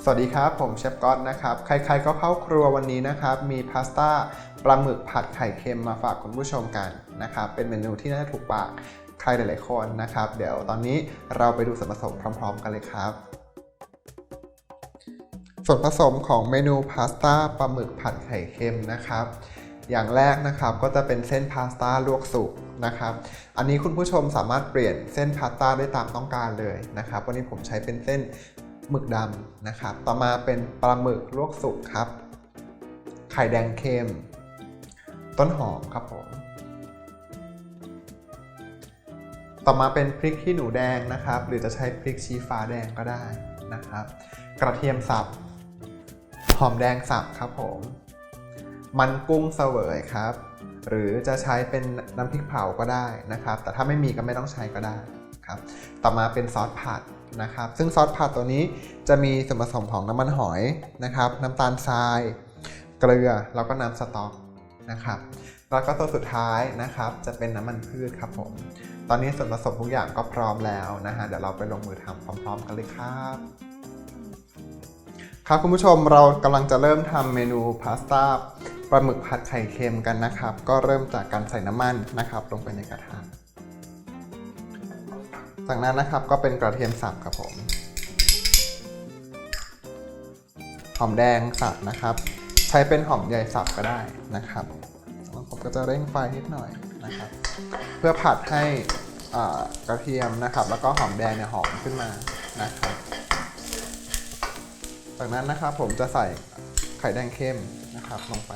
วัสดีครับผมเชฟก๊อตนะครับใครๆก็เข้าครัววันนี้นะครับมีพาสต้าปลาหมึกผัดไข่เค็มมาฝากคุณผู้ชมกันนะครับเป็นเมนูที่น่าจะถูกปากใครหลายๆคนนะครับเดี๋ยวตอนนี้เราไปดูส่วนผสมพร้อมๆกันเลยครับส่วนผสมของเมนูพาสต้าปลาหมึกผัดไข่เค็มนะครับอย่างแรกนะครับก็จะเป็นเส้นพาสต้าลวกสุกนะครับอันนี้คุณผู้ชมสามารถเปลี่ยนเส้นพาสต้าได้ตามต้องการเลยนะครับวันนี้ผมใช้เป็นเส้นหมึกดำนะครับต่อมาเป็นปลาหมึกลวกสุกครับไข่แดงเค็มต้นหอมครับผมต่อมาเป็นพริกขี้หนูแดงนะครับหรือจะใช้พริกชี้ฟ้าแดงก็ได้นะครับกระเทียมสับหอมแดงสับครับผมมันกุ้งเสวยครับหรือจะใช้เป็นน้ำพริกเผาก็ได้นะครับแต่ถ้าไม่มีก็ไม่ต้องใช้ก็ได้ครับต่อมาเป็นซอสผัดนะครับซึ่งซอสผัดตัวนี้จะมีส่วนผสมของน้ำมันหอยนะครับน้ำตาลทรายเกลือแล้วก็น้ำสต๊อกนะครับแล้วก็ตัวสุดท้ายนะครับจะเป็นน้ำมันพืชครับผมตอนนี้ส่วนผสมทุกอย่างก็พร้อมแล้วนะฮะเดี๋ยวเราไปลงมือทำพร้อมๆกันเลยครับครับคุณผู้ชมเรากำลังจะเริ่มทำเมนูพาสต้าปลาหมึกผัดไข่เค็มกันนะครับก็เริ่มจากการใส่น้ำมันนะครับลงไปในกระทะจากนั้นนะครับก็เป็นกระเทียมสับครับผมหอมแดงสับนะครับใช้เป็นหอมใหญ่สับก็ได้นะครับผมก็จะเร่งไฟนิดหน่อยนะครับเพื่อผัดให้กระเทียมนะครับแล้วก็หอมแดงเนี่ยหอมขึ้นมานะครับจากนั้นนะครับผมจะใส่ไข่แดงเข้มนะครับลงไป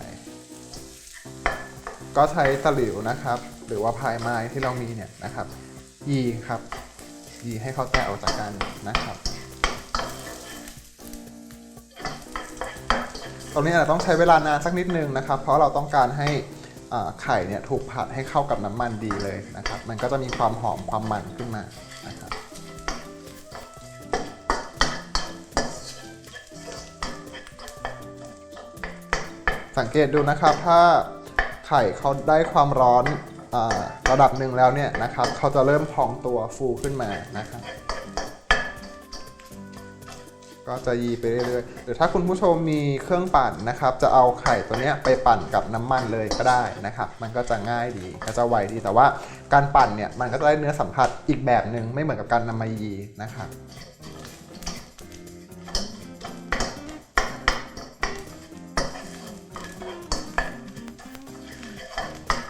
ก็ใช้ตะหลิวนะครับหรือว่าพายไม้ที่เรามีเนี่ยนะครับยีครับยีให้เขาแตกออกจากกันนะครับตรงนี้อาจจะต้องใช้เวลานานสักนิดนึงนะครับเพราะเราต้องการให้ไข่เนี่ยถูกผัดให้เข้ากับน้ำมันดีเลยนะครับมันก็จะมีความหอมความมันขึ้นมานะครับสังเกตดูนะครับถ้าไข่เขาได้ความร้อนระดับหนึ่งแล้วเนี่ยนะครับเขาจะเริ่มพองตัวฟูขึ้นมานะครับก็จะยีไปเรื่อยๆหรือถ้าคุณผู้ชมมีเครื่องปั่นนะครับจะเอาไข่ตัวนี้ไปปั่นกับน้ำมันเลยก็ได้นะครับมันก็จะง่ายดีก็จะไวดีแต่ว่าการปั่นเนี่ยมันก็จะได้เนื้อสัมผัสอีกแบบหนึ่งไม่เหมือนกับการนำมายีนะครับ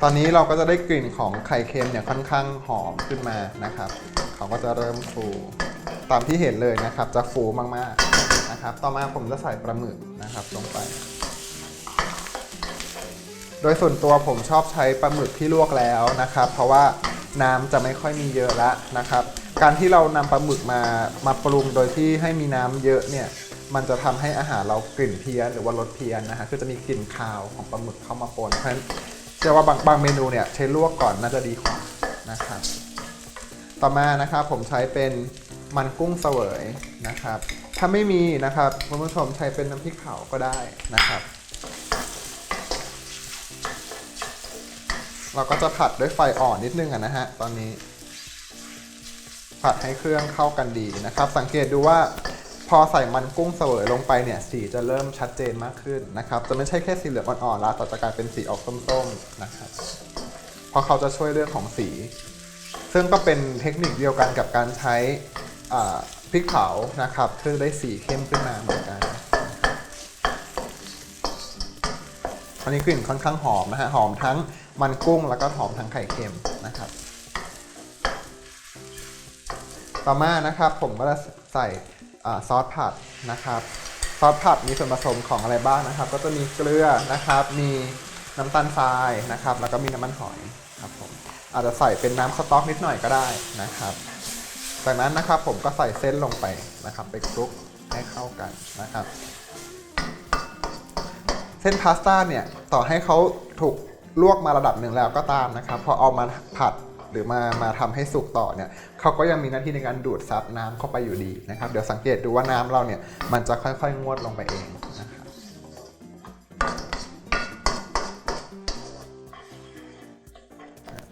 ตอนนี้เราก็จะได้กลิ่นของไข่เค็มเนี่ยค่อนข้างหอมขึ้นมานะครับเขาก็จะเริ่มฟูตามที่เห็นเลยนะครับจะฟูมากๆนะครับต่อมาผมจะใส่ปลาหมึกนะครับลงไปโดยส่วนตัวผมชอบใช้ปลาหมึกที่ลวกแล้วนะครับเพราะว่าน้ำจะไม่ค่อยมีเยอะแล้วนะครับการที่เรานำปลาหมึกมาปรุงโดยที่ให้มีน้ำเยอะเนี่ยมันจะทำให้อาหารเรากลิ่นเพี้ยนหรือว่ารสเพี้ยนนะฮะคือจะมีกลิ่นคาวของปลาหมึกเข้ามาปนเพราะฉะนั้นเชื่อว่าบางเมนูเนี่ยใช้ลวกก่อนน่าจะดีกว่านะครับต่อมานะครับผมใช้เป็นมันกุ้งเสวยนะครับถ้าไม่มีนะครับคุณผู้ชมใช้เป็นน้ำพริกเผาก็ได้นะครับเราก็จะผัดด้วยไฟอ่อนนิดนึงนะฮะตอนนี้ผัดให้เครื่องเข้ากันดีนะครับสังเกตดูว่าพอใส่มันกุ้งเสวยลงไปเนี่ยสีจะเริ่มชัดเจนมากขึ้นนะครับจะไม่ใช่แค่สีเหลืองอ่อนๆแล้วแต่จะกลายเป็นสีออกส้มๆนะครับเพราะเขาจะช่วยเรื่องของสีซึ่งก็เป็นเทคนิคเดียวกันกับการใช้พริกเผานะครับเพื่อได้สีเข้มขึ้นมาเหมือนกันอันนี้กลิ่นค่อนข้างหอมนะฮะหอมทั้งมันกุ้งแล้วก็หอมทั้งไข่เค็มนะครับต่อมานะครับผมก็จะใส่ซอสผัดนะครับซอสผัดมีส่วนผสมของอะไรบ้างนะครับก็จะมีเกลือนะครับมีน้ำตาลทรายนะครับแล้วก็มีน้ำมันหอยครับผมอาจจะใส่เป็นน้ำสต๊อกนิดหน่อยก็ได้นะครับจากนั้นนะครับผมก็ใส่เส้นลงไปนะครับไปคลุกให้เข้ากันนะครับเส้นพาสต้าเนี่ยต่อให้เขาถูกลวกมาระดับหนึ่งแล้วก็ตามนะครับพอเอามาผัดหรือมาทำให้สุกต่อเนี่ยเขาก็ยังมีหน้าที่ในการดูดซับน้ำเข้าไปอยู่ดีนะครับเดี๋ยวสังเกตดูว่าน้ำเราเนี่ยมันจะค่อยๆงวดลงไปเองนะครับ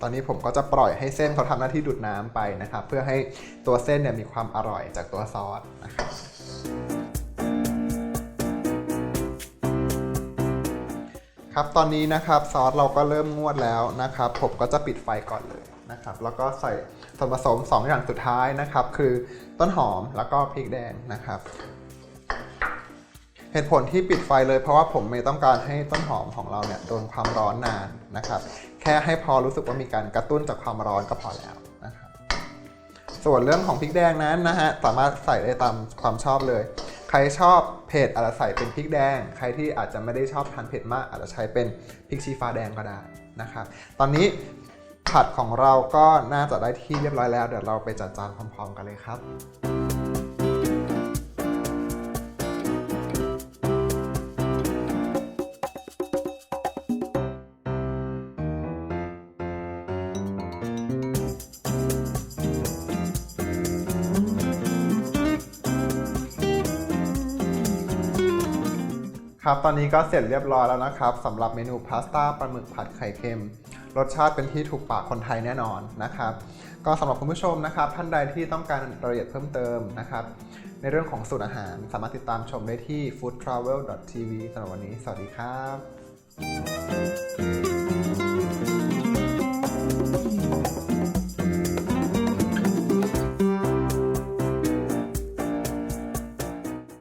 ตอนนี้ผมก็จะปล่อยให้เส้นเขาทำหน้าที่ดูดน้ำไปนะครับเพื่อให้ตัวเส้นเนี่ยมีความอร่อยจากตัวซอสนะครับ ครับตอนนี้นะครับซอสเราก็เริ่มงวดแล้วนะครับผมก็จะปิดไฟก่อนเลยนะครับแล้วก็ใส่ส่วนผสม2อย่างสุดท้ายนะครับคือต้นหอมแล้วก็พริกแดงนะครับเหตุผลที่ปิดไฟเลยเพราะว่าผมไม่ต้องการให้ต้นหอมของเราเนี่ยโดนความร้อนนานนะครับแค่ให้พอรู้สึกว่ามีการกระตุ้นจากความร้อนก็พอแล้วนะครับส่วนเรื่องของพริกแดงนั้นนะฮะสามารถใส่ได้ตามความชอบเลยใครชอบเผ็ดอาจจะใส่เป็นพริกแดงใครที่อาจจะไม่ได้ชอบทานเผ็ดมากอาจจะใช้เป็นพริกชี้ฟ้าแดงก็ได้นะครับตอนนี้ผัดของเราก็น่าจะได้ที่เรียบร้อยแล้วเดี๋ยวเราไปจัดจานพร้อมๆกันเลยครับครับตอนนี้ก็เสร็จเรียบร้อยแล้วนะครับสำหรับเมนูพาสต้าปลาหมึกผัดไข่เค็มรสชาติเป็นที่ถูกปากคนไทยแน่นอนนะครับก็สำหรับคุณผู้ชมนะครับท่านใดที่ต้องการรายละเอียดเพิ่มเติมนะครับในเรื่องของสูตรอาหารสามารถติดตามชมได้ที่ foodtravel.tv สำหรับวันนี้สวัสดีครับ